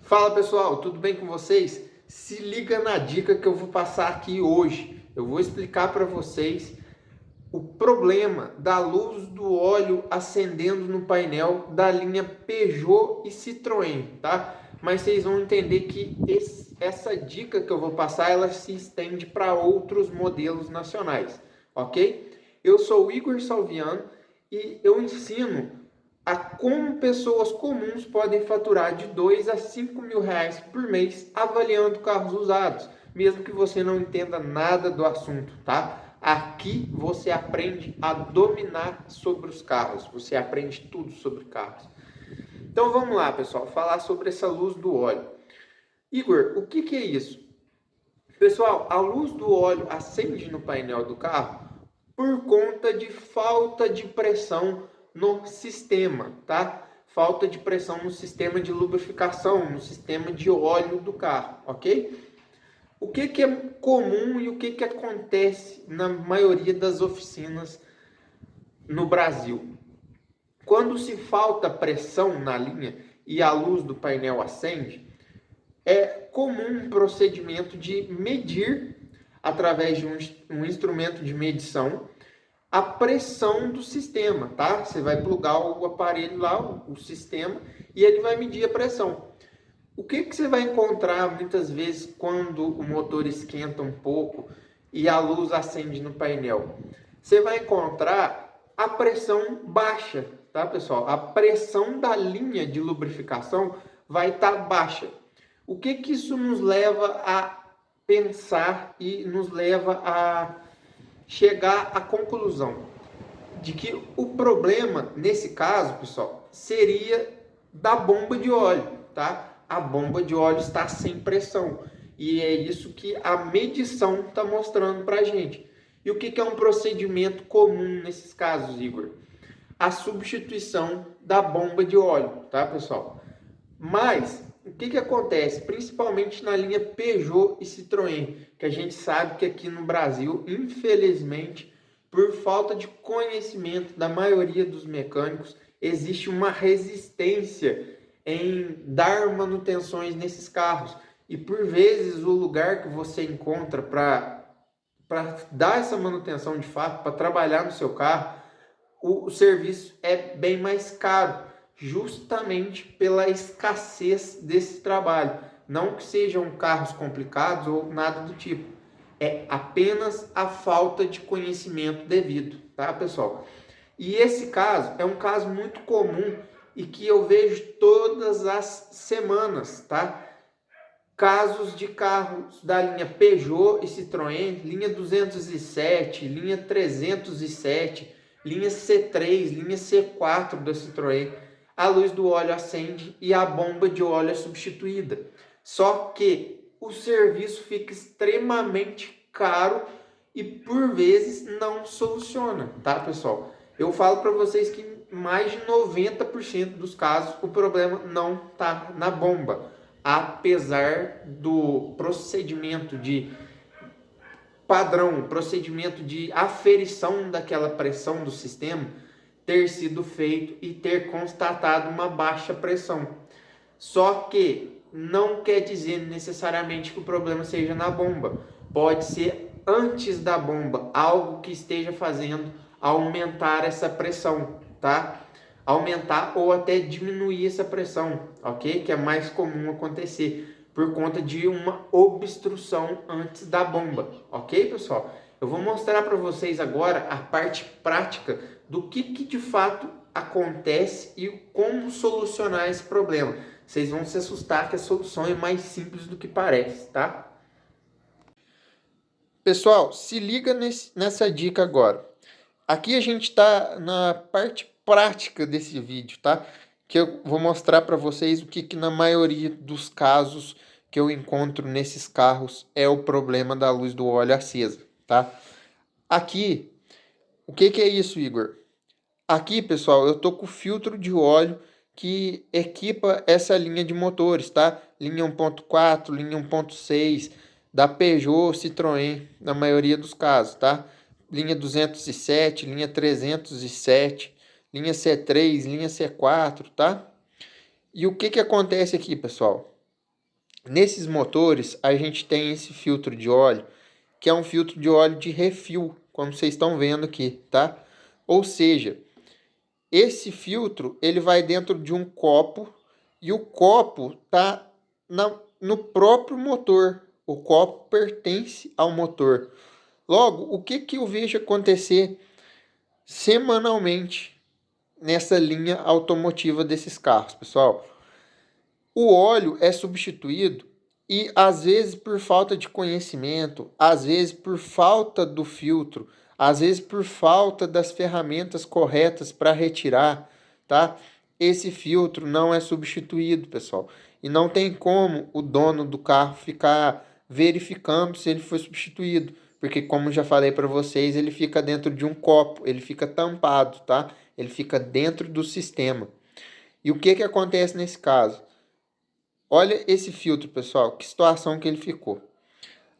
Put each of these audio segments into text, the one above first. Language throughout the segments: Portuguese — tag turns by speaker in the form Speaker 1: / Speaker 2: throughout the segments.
Speaker 1: Fala pessoal, tudo bem com vocês? Se liga na dica que eu vou passar aqui hoje. Eu vou explicar para vocês o problema da luz do óleo acendendo no painel da linha Peugeot e Citroën, tá? Mas vocês vão entender que essa dica que eu vou passar, ela se estende para outros modelos nacionais, ok? Eu sou o Igor Salviano e eu ensino a como pessoas comuns podem faturar de 2 a 5 mil reais por mês avaliando carros usados, mesmo que você não entenda nada do assunto, tá? Aqui você aprende a dominar sobre os carros, você aprende tudo sobre carros. Então vamos lá, pessoal, falar sobre essa luz do óleo. Igor, o que é isso? Pessoal, a luz do óleo acende no painel do carro por conta de falta de pressão no sistema, tá? Falta de pressão no sistema de lubrificação, no sistema de óleo do carro, ok? O que é comum e o que acontece na maioria das oficinas no Brasil? Quando se falta pressão na linha e a luz do painel acende, é comum um procedimento de medir, através de um instrumento de medição, a pressão do sistema, tá? Você vai plugar o aparelho lá, o sistema, e ele vai medir a pressão. O que você vai encontrar muitas vezes quando o motor esquenta um pouco e a luz acende no painel? Você vai encontrar a pressão baixa, tá, pessoal? A pressão da linha de lubrificação vai estar baixa. O que isso nos leva a pensar e nos leva a chegar à conclusão de que o problema, nesse caso, pessoal, seria da bomba de óleo, tá? A bomba de óleo está sem pressão. E é isso que a medição está mostrando para a gente. E o que é um procedimento comum nesses casos, Igor? A substituição da bomba de óleo, tá, pessoal? Mas o que acontece? Principalmente na linha Peugeot e Citroën, que a gente sabe que aqui no Brasil, infelizmente, por falta de conhecimento da maioria dos mecânicos, existe uma resistência em dar manutenções nesses carros. E por vezes o lugar que você encontra para dar essa manutenção de fato, para trabalhar no seu carro, o serviço é bem mais caro, justamente pela escassez desse trabalho. Não que sejam carros complicados ou nada do tipo, é apenas a falta de conhecimento devido, tá, pessoal? E esse caso é um caso muito comum e que eu vejo todas as semanas, tá? Casos de carros da linha Peugeot e Citroën, linha 207, linha 307, linha C3, linha C4 da Citroën, a luz do óleo acende e a bomba de óleo é substituída. Só que o serviço fica extremamente caro e por vezes não soluciona, tá, pessoal? Eu falo para vocês que mais de 90% dos casos o problema não está na bomba, apesar do procedimento de padrão, procedimento de aferição daquela pressão do sistema ter sido feito e ter constatado uma baixa pressão. Só que não quer dizer necessariamente que o problema seja na bomba. Pode ser antes da bomba, algo que esteja fazendo aumentar essa pressão, tá? Aumentar ou até diminuir essa pressão, ok? Que é mais comum acontecer por conta de uma obstrução antes da bomba, ok, pessoal? Eu vou mostrar para vocês agora a parte prática do que de fato acontece e como solucionar esse problema. Vocês vão se assustar que a solução é mais simples do que parece, tá? Pessoal, se liga nessa dica agora. Aqui a gente está na parte prática desse vídeo, tá? Que eu vou mostrar para vocês o que na maioria dos casos que eu encontro nesses carros é o problema da luz do óleo acesa, tá? Aqui, o que é isso, Igor? Aqui, pessoal, eu tô com o filtro de óleo que equipa essa linha de motores, tá? Linha 1.4, linha 1.6, da Peugeot, Citroën, na maioria dos casos, tá? Linha 207, linha 307, linha C3, linha C4, tá? E o que acontece aqui, pessoal? Nesses motores, a gente tem esse filtro de óleo, que é um filtro de óleo de refil, como vocês estão vendo aqui, tá? Ou seja, esse filtro, ele vai dentro de um copo e o copo tá no próprio motor. O copo pertence ao motor. Logo, o que que eu vejo acontecer semanalmente nessa linha automotiva desses carros, pessoal? O óleo é substituído e às vezes por falta de conhecimento, às vezes por falta do filtro, às vezes por falta das ferramentas corretas para retirar, tá? Esse filtro não é substituído, pessoal. E não tem como o dono do carro ficar verificando se ele foi substituído, porque como já falei para vocês, ele fica dentro de um copo, ele fica tampado, tá? Ele fica dentro do sistema. E o que que acontece nesse caso? Olha esse filtro, pessoal, que situação que ele ficou.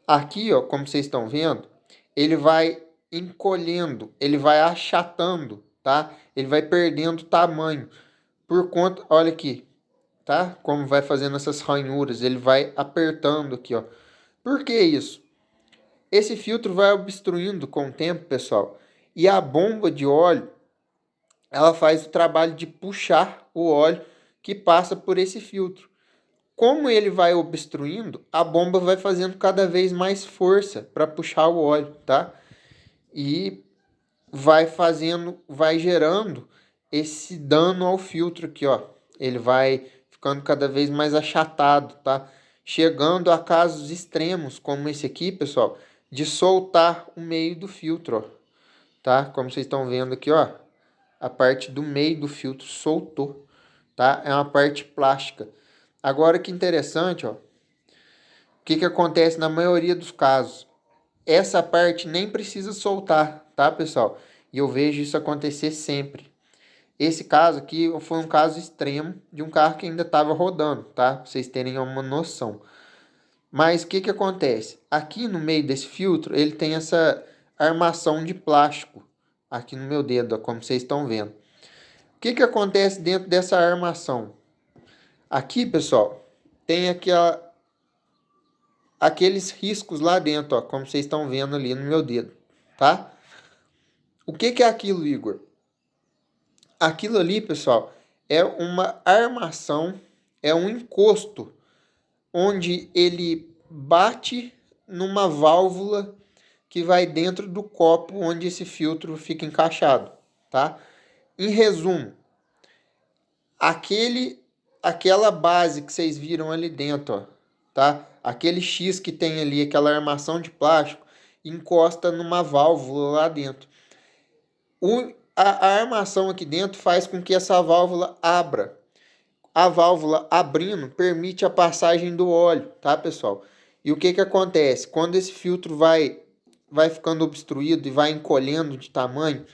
Speaker 1: Aqui, ó, como vocês estão vendo, ele vai encolhendo, ele vai achatando, tá? Ele vai perdendo tamanho por conta, olha aqui, tá? Como vai fazendo essas ranhuras, ele vai apertando aqui, ó. Por que isso? Esse filtro vai obstruindo com o tempo, pessoal, e a bomba de óleo, ela faz o trabalho de puxar o óleo que passa por esse filtro. Como ele vai obstruindo, a bomba vai fazendo cada vez mais força para puxar o óleo, tá? E vai fazendo, vai gerando esse dano ao filtro aqui, ó. Ele vai ficando cada vez mais achatado, tá? Chegando a casos extremos, como esse aqui, pessoal, de soltar o meio do filtro, ó, tá? Como vocês estão vendo aqui, ó, a parte do meio do filtro soltou, tá? É uma parte plástica. Agora que interessante, ó, o que que acontece na maioria dos casos? Essa parte nem precisa soltar, tá, pessoal? E eu vejo isso acontecer sempre. Esse caso aqui foi um caso extremo de um carro que ainda estava rodando, tá? Pra vocês terem uma noção. Mas o que que acontece? Aqui no meio desse filtro, ele tem essa armação de plástico. Aqui no meu dedo, ó, como vocês estão vendo. O que que acontece dentro dessa armação? Aqui, pessoal, tem aqueles riscos lá dentro, ó, como vocês estão vendo ali no meu dedo, tá? O que que é aquilo, Igor? Aquilo ali, pessoal, é uma armação, é um encosto, onde ele bate numa válvula que vai dentro do copo onde esse filtro fica encaixado, tá? Em resumo, aquela base que vocês viram ali dentro, ó, tá? Aquele X que tem ali, aquela armação de plástico, encosta numa válvula lá dentro. A armação aqui dentro faz com que essa válvula abra. A válvula abrindo permite a passagem do óleo, tá, pessoal? E o que que acontece? Quando esse filtro vai ficando obstruído e vai encolhendo de tamanho,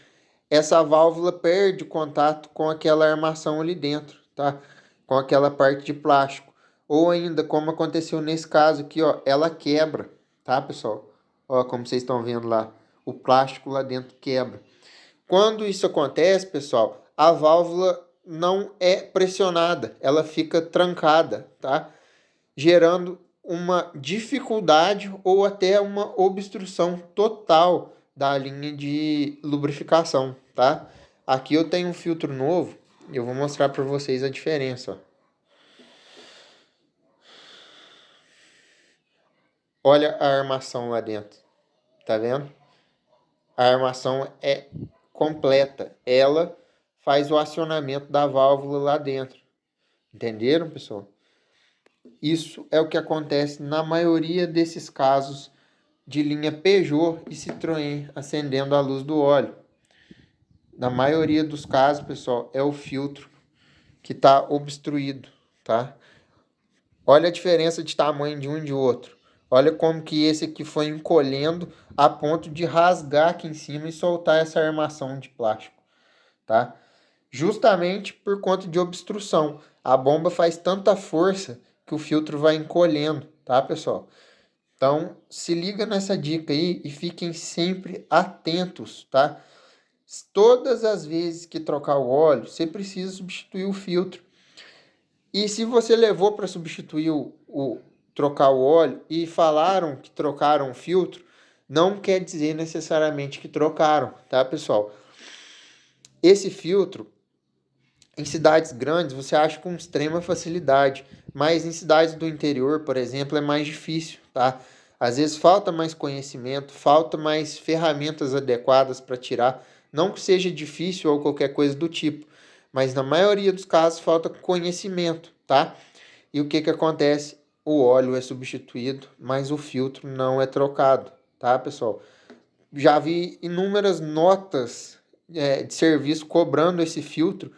Speaker 1: essa válvula perde o contato com aquela armação ali dentro, tá? Com aquela parte de plástico. Ou ainda, como aconteceu nesse caso aqui, ó, ela quebra, tá, pessoal? Ó, como vocês estão vendo lá, o plástico lá dentro quebra. Quando isso acontece, pessoal, a válvula não é pressionada, ela fica trancada, tá? Gerando uma dificuldade ou até uma obstrução total da linha de lubrificação, tá? Aqui eu tenho um filtro novo, eu vou mostrar para vocês a diferença, ó. Olha a armação lá dentro, tá vendo? A armação é completa, ela faz o acionamento da válvula lá dentro. Entenderam, pessoal? Isso é o que acontece na maioria desses casos de linha Peugeot e Citroën acendendo a luz do óleo. Na maioria dos casos, pessoal, é o filtro que está obstruído, tá? Olha a diferença de tamanho de um e de outro. Olha como que esse aqui foi encolhendo a ponto de rasgar aqui em cima e soltar essa armação de plástico, tá? Justamente por conta de obstrução. A bomba faz tanta força que o filtro vai encolhendo, tá, pessoal? Então, se liga nessa dica aí e fiquem sempre atentos, tá? Todas as vezes que trocar o óleo, você precisa substituir o filtro. E se você levou para substituir trocar o óleo e falaram que trocaram o filtro, não quer dizer necessariamente que trocaram, tá, pessoal? Esse filtro, em cidades grandes, você acha com extrema facilidade, mas em cidades do interior, por exemplo, é mais difícil, tá? Às vezes falta mais conhecimento, falta mais ferramentas adequadas para tirar. Não que seja difícil ou qualquer coisa do tipo, mas na maioria dos casos falta conhecimento, tá? E o que que acontece? O óleo é substituído, mas o filtro não é trocado, tá, pessoal? Já vi inúmeras notas de serviço cobrando esse filtro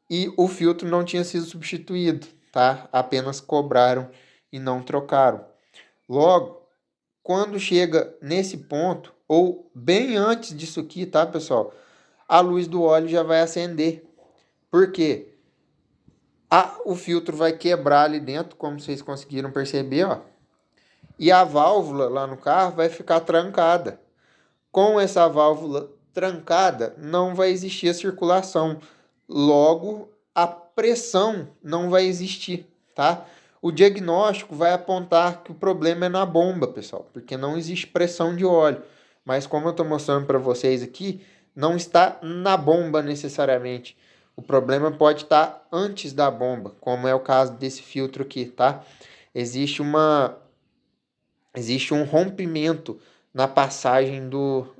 Speaker 1: e o filtro não tinha sido substituído, tá? Apenas cobraram e não trocaram. Logo, quando chega nesse ponto, ou bem antes disso aqui, tá, pessoal? A luz do óleo já vai acender. Por quê? O filtro vai quebrar ali dentro, como vocês conseguiram perceber, ó. E a válvula lá no carro vai ficar trancada. Com essa válvula trancada, não vai existir a circulação. Logo, a pressão não vai existir, tá? O diagnóstico vai apontar que o problema é na bomba, pessoal, porque não existe pressão de óleo. Mas como eu estou mostrando para vocês aqui, não está na bomba necessariamente. O problema pode estar antes da bomba, como é o caso desse filtro aqui, tá? Existe um rompimento na passagem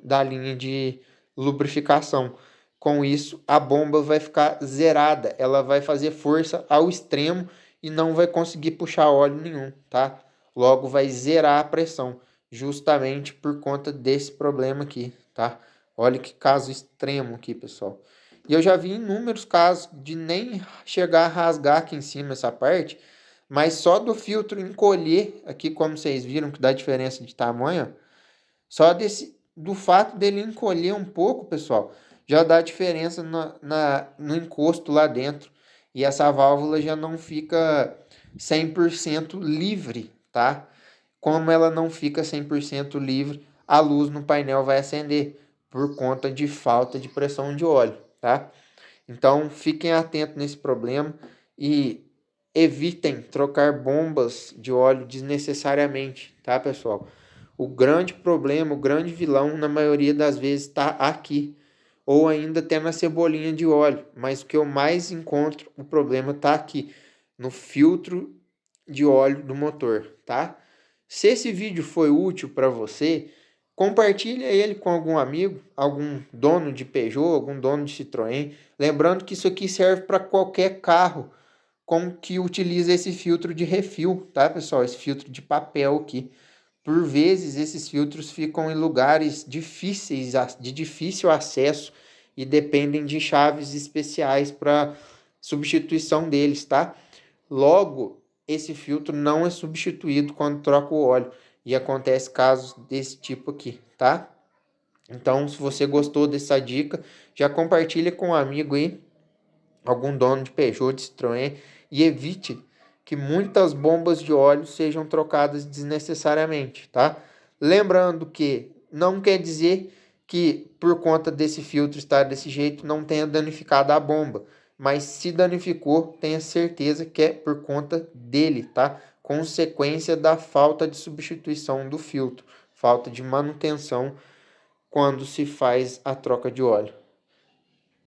Speaker 1: da linha de lubrificação. Com isso, a bomba vai ficar zerada, ela vai fazer força ao extremo e não vai conseguir puxar óleo nenhum, tá? Logo vai zerar a pressão, justamente por conta desse problema aqui, tá? Olha que caso extremo aqui, pessoal. E eu já vi inúmeros casos de nem chegar a rasgar aqui em cima essa parte, mas só do filtro encolher, aqui como vocês viram que dá diferença de tamanho, só do fato dele encolher um pouco, pessoal, já dá diferença no encosto lá dentro. E essa válvula já não fica 100% livre, tá? Como ela não fica 100% livre, a luz no painel vai acender por conta de falta de pressão de óleo, tá? Então, fiquem atentos nesse problema e evitem trocar bombas de óleo desnecessariamente, tá, pessoal? O grande problema, o grande vilão, na maioria das vezes, está aqui, ou ainda até na cebolinha de óleo, mas o que eu mais encontro, o problema está aqui, no filtro de óleo do motor, tá? Se esse vídeo foi útil para você, compartilhe ele com algum amigo, algum dono de Peugeot, algum dono de Citroën. Lembrando que isso aqui serve para qualquer carro com que utiliza esse filtro de refil, tá, pessoal? Esse filtro de papel aqui. Por vezes, esses filtros ficam em lugares difíceis, de difícil acesso e dependem de chaves especiais para substituição deles, tá? Logo, esse filtro não é substituído quando troca o óleo e acontece casos desse tipo aqui, tá? Então, se você gostou dessa dica, já compartilha com um amigo aí, algum dono de Peugeot, de Citroën, e evite que muitas bombas de óleo sejam trocadas desnecessariamente, tá? Lembrando que não quer dizer que por conta desse filtro estar desse jeito não tenha danificado a bomba, mas se danificou, tenha certeza que é por conta dele, tá? Consequência da falta de substituição do filtro, falta de manutenção quando se faz a troca de óleo.